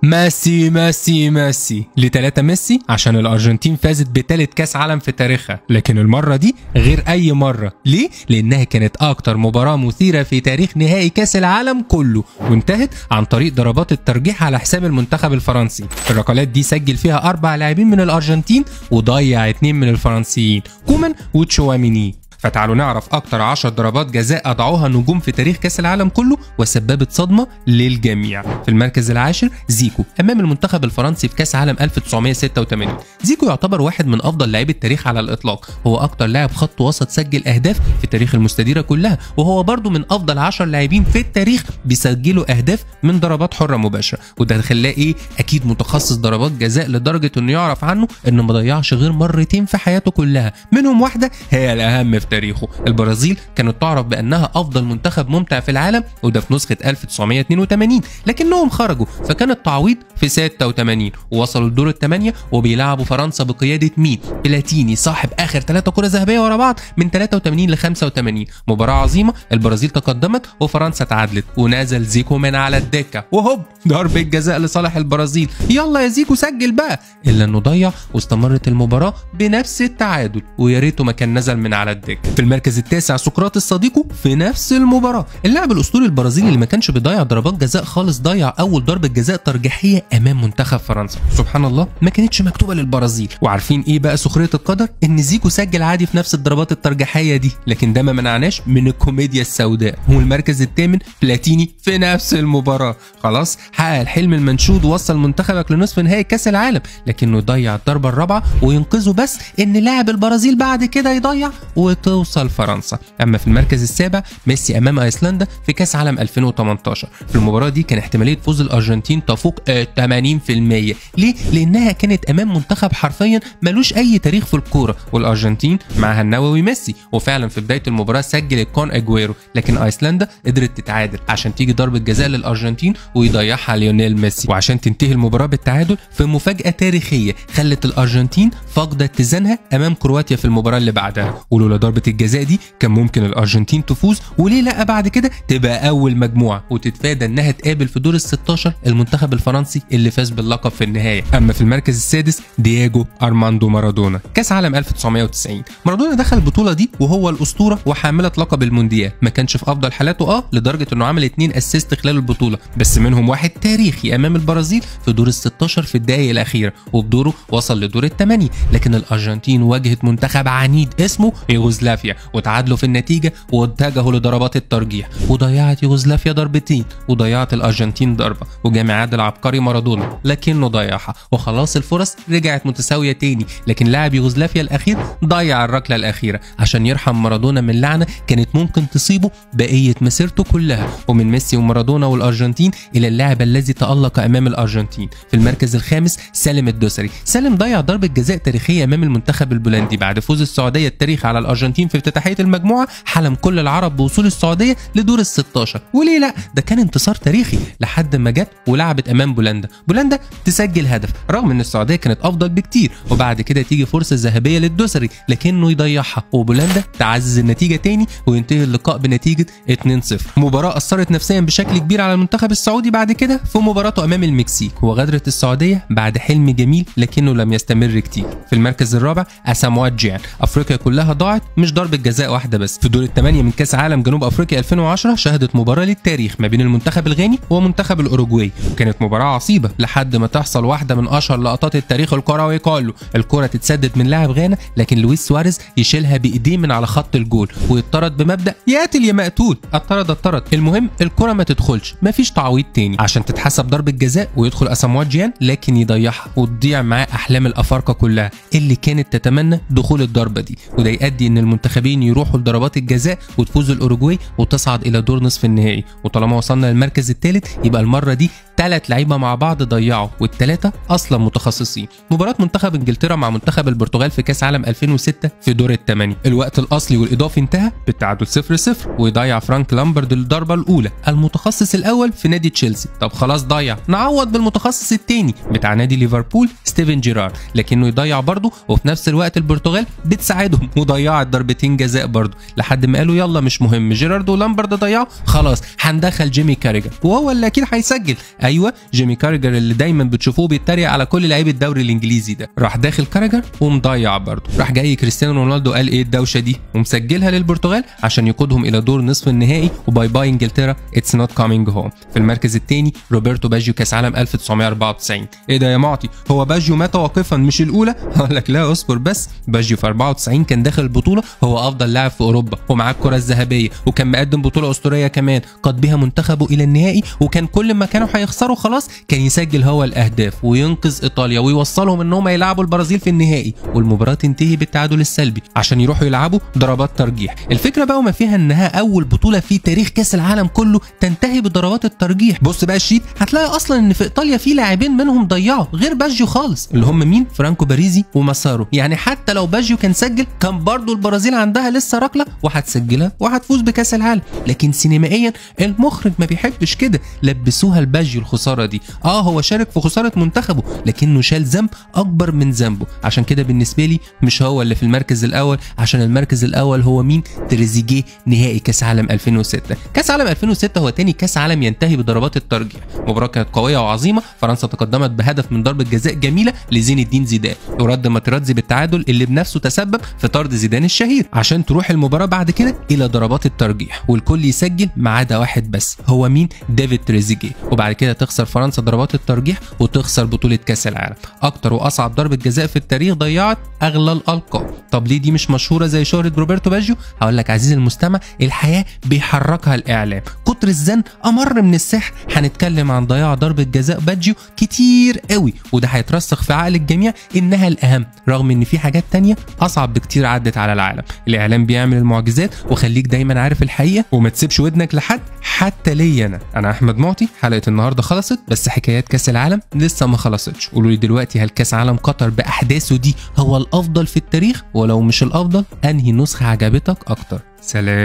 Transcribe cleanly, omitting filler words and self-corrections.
ميسي ميسي ميسي ل3 ميسي عشان الارجنتين فازت بثالث كاس عالم في تاريخها، لكن المره دي غير اي مره. ليه؟ لانها كانت اكتر مباراه مثيره في تاريخ نهائي كاس العالم كله، وانتهت عن طريق ضربات الترجيح على حساب المنتخب الفرنسي. الركلات دي سجل فيها 4 لاعبين من الارجنتين وضيع 2 من الفرنسيين، كومان وتشواميني. فتعالوا نعرف اكتر 10 ضربات جزاء اضعوها نجوم في تاريخ كاس العالم كله وسببت صدمه للجميع. في المركز العاشر زيكو امام المنتخب الفرنسي في كاس عالم 1986. زيكو يعتبر واحد من افضل لاعبي التاريخ على الاطلاق، هو اكتر لاعب خط وسط سجل اهداف في تاريخ المستديره كلها، وهو برضو من افضل 10 لاعبين في التاريخ بيسجلوا اهداف من ضربات حره مباشره، وده خلاه اكيد متخصص ضربات جزاء لدرجه انه يعرف عنه انه ما ضيعش غير مرتين في حياته كلها، منهم واحده هي الاهم في تاريخه. البرازيل كانت تعرف بانها افضل منتخب ممتع في العالم، وده في نسخه 1982، لكنهم خرجوا فكان التعويض في 86 ووصلوا لدور الثمانيه وبيلعبوا فرنسا بقياده مين؟ بلاتيني صاحب اخر 3 كره ذهبيه ورا بعض من 83 ل 85. مباراه عظيمه، البرازيل تقدمت وفرنسا تعادلت ونزل زيكو من على الدكه وهوب ضربه جزاء لصالح البرازيل. يلا يا زيكو سجل بقى، الا انه ضيع واستمرت المباراه بنفس التعادل، ويا ريته ما كان نزل من على الدكه. في المركز التاسع سقراطس صديقه في نفس المباراه، اللاعب الاسطوري البرازيلي اللي ما كانش بيضيع ضربات جزاء خالص ضيع اول ضربه جزاء ترجيحيه امام منتخب فرنسا. سبحان الله ما كانتش مكتوبه للبرازيل. وعارفين ايه بقى سخريه القدر؟ ان زيكو سجل عادي في نفس الضربات الترجيحيه دي، لكن ده ما منعناش من الكوميديا السوداء. والمركز الثامن بلاتيني في نفس المباراه، خلاص حقق الحلم المنشود ووصل منتخبك لنصف نهائي كاس العالم، لكنه يضيع الضربه الرابعه وينقذه بس ان لاعب البرازيل بعد كده يضيع وتوصل فرنسا. اما في المركز السابع ميسي امام ايسلندا في كاس عالم 2018. في المباراه دي كان احتماليه فوز الارجنتين تفوق 80%. ليه؟ لانها كانت امام منتخب حرفيا ملوش اي تاريخ في الكوره، والارجنتين معها النووي ميسي، وفعلا في بدايه المباراه سجل الكون اجويرو، لكن ايسلندا قدرت تتعادل عشان تيجي ضربه جزاء للارجنتين ويضيعها ليونيل ميسي، وعشان تنتهي المباراه بالتعادل في مفاجاه تاريخيه خلت الارجنتين فاقده اتزانها امام كرواتيا في المباراه اللي بعدها. ولولا ضربه الجزاء دي كان ممكن الارجنتين تفوز، وليه لا بعد كده تبقى اول مجموعه وتتفادى انها تقابل في دور ال16 المنتخب الفرنسي اللي فاز باللقب في النهايه. اما في المركز السادس دييجو ارماندو مارادونا كاس عالم 1990. مارادونا دخل البطوله دي وهو الاسطوره وحامله لقب المونديال، ما كانش في افضل حالاته لدرجه انه عمل 2 اسيست خلال البطوله، بس منهم واحد تاريخي امام البرازيل في دور ال16 في الدقائق الاخيره، وبدوره وصل لدور الثمانيه، لكن الارجنتين واجهت منتخب عنيد اسمه يوغوسلافيا وتعادلوا في النتيجه واتجهوا لضربات الترجيح، وضيعت يوغوسلافيا ضربتين وضيعت الارجنتين ضربه، وجامع عاد العبقري مارادونا لكنه ضيعها، وخلاص الفرص رجعت متساويه تاني، لكن لاعب يوغوسلافيا الاخير ضيع الركله الاخيره عشان يرحم مارادونا من لعنه كانت ممكن تصيبه بقيه مسيرته كلها. ومن ميسي ومارادونا والارجنتين الى اللاعب الذي تالق امام الارجنتين. في المركز الخامس سالم الدوسري. سالم ضيع ضربه جزاء تاريخيه امام المنتخب البولندي بعد فوز السعوديه التاريخي على الارجنتين في افتتاحيه المجموعه، حلم كل العرب بوصول السعوديه لدور ال16، وليه لا ده كان انتصار تاريخي لحد ما جت ولعبت امام بولندا تسجل هدف رغم ان السعوديه كانت افضل بكتير، وبعد كده تيجي فرصه ذهبيه للدوسري لكنه يضيعها وبولندا تعزز النتيجه تاني وينتهي اللقاء بنتيجه 2-0. مباراه اثرت نفسيا بشكل كبير على المنتخب السعودي بعد كده في مباراته امام المكسيك، وغادرت السعوديه بعد حلم جميل لكنه لم يستمر كتير. في المركز الرابع اساموا جيان. افريقيا كلها ضاعت مش ضربه جزاء واحده بس. في دور الثمانيه من كاس عالم جنوب افريقيا 2010 شهدت مباراه للتاريخ ما بين المنتخب الغاني ومنتخب الاوروجواي، كانت مباراه عصيبه لحد ما تحصل واحده من اشهر لقطات التاريخ الكروي كله، الكره تتسدد من لاعب غانا لكن لويس سواريز يشيلها بايديه من على خط الجول ويطرد بمبدا يا قاتل يا مقتول، اتطرد، المهم الكره ما تدخلش، مفيش تعويض تاني عشان تتحسب ضربه جزاء ويدخل اساموا جيان لكن يضيعها وتضيع معاه احلام الافارقه كلها اللي كانت تتمنى دخول الضربه دي، وده يؤدي ان المنتخبين يروحوا لضربات الجزاء وتفوز الاوروجواي وتصعد الى دور نصف النهائي. وطالما وصلنا للمركز الثالث يبقى المره دي 3 لعيبه مع بعض ضيعوا والثلاثه اصلا متخصصين. مباراه منتخب انجلترا مع منتخب البرتغال في كاس عالم 2006 في دور الثمانيه، الوقت الاصلي والاضافي انتهى بالتعادل 0-0 ويضيع فرانك لامبرد الضربه الاولى المتخصص الاول في نادي تشيلسي. طب خلاص ضيع، نعوض بالمتخصص الثاني بتاع نادي ليفربول ستيفن جيرارد، لكنه يضيع برضه وفي نفس الوقت البرتغال بتساعدهم وضيعت ضربتين جزاء برضه، لحد ما قالوا يلا مش مهم جيرارد ولامبرد ضيعوا خلاص هندخل جيمي كاريجر وهو اللي اكيد هيسجل. ايوه جيمي كاريجر اللي دايما بتشوفوه بيتريق على كل لعيبه الدوري الانجليزي ده، راح داخل كاريجر ومضيع برضه. راح جاي كريستيانو رونالدو قال ايه الدوشه دي ومسجلها للبرتغال عشان يقودهم الى دور نصف النهائي وباي باي انجلترا اتس نوت كامينج هوم. في المركز الثاني روبرتو باجيو كاس عالم 1994. ايه ده يا معطي هو باجيو مات واقفا مش الاولى؟ هقول لك لا اصبر بس، باجيو في 94 كان داخل البطوله هو افضل لاعب في اوروبا ومعاه الكره الذهبيه وكان مقدم بطوله اسطوريه كمان قاد بها منتخبه الى النهائي، وكان كل ما كانوا هيخسروا خلاص كان يسجل هو الاهداف وينقذ ايطاليا ويوصلهم ان هم يلعبوا البرازيل في النهائي والمباراه تنتهي بالتعادل السلبي عشان يروحوا يلعبوا ضربات ترجيح. الفكره بقى وما فيها انها اول بطوله في تاريخ كاس العالم كله تنتهي بضربات الترجيح. بص بقى الشيت هتلاقي اصلا ان في ايطاليا في لاعبين منهم ضيعوا غير باجيو خالص، اللي هم مين؟ فرانكو باريزي وماسارو. يعني حتى لو باجيو كان سجل كان برضه البرازيل عندها لسه ركله وهتسجلها وهتفوز بكاس العالم. لكن سينمائيا المخرج ما بيحبش كده، لبسوها لباجيو الخساره دي. هو شارك في خساره منتخبه لكنه شال ذنب اكبر من ذنبه، عشان كده بالنسبه لي مش هو اللي في المركز الاول، عشان المركز الاول هو مين؟ تريزيجيه نهائي كاس عالم 2006. كاس عالم 2006 هو تاني كاس عالم ينتهي بضربات الترجيح. مباراه كانت قويه وعظيمه، فرنسا تقدمت بهدف من ضربه جزاء جميله لزين الدين زيدان ورد ماتيراتزي بالتعادل اللي بنفسه تسبب في طرد زيدان الشهير، عشان تروح المباراه بعد كده الى ضربات الترجيح والكل يسجل ما عدا واحد بس هو مين؟ ديفيد تريزيجيه. وبعد كده تخسر فرنسا ضربات الترجيح وتخسر بطوله كاس العالم. اكتر واصعب ضربه جزاء في التاريخ ضيعت اغلى الالقاب. طب ليه دي مش مشهوره زي شهره روبرتو باجيو؟ هقول لك عزيزي المستمع، الحياه بيحركها الاعلام، كتر الزن امر من السحر. هنتكلم عن ضياع ضربه جزاء باجيو كتير قوي، وده هيترسخ في عقل الجميع انها الاهم، رغم ان في حاجات تانية اصعب بكتير عدت على العالم. الاعلام بيعمل المعجزات، وخليك دايما عارف الحقيقه وما تسيبش ودنك لحد، حتى ليا انا احمد معطي. حلقه النهارده خلصت، بس حكايات كاس العالم لسه ما خلصتش. قولوا لي دلوقتي، هل كاس عالم قطر باحداثه دي هو الافضل في التاريخ؟ ولو مش الافضل انهي نسخه عجبتك اكتر؟ سلام.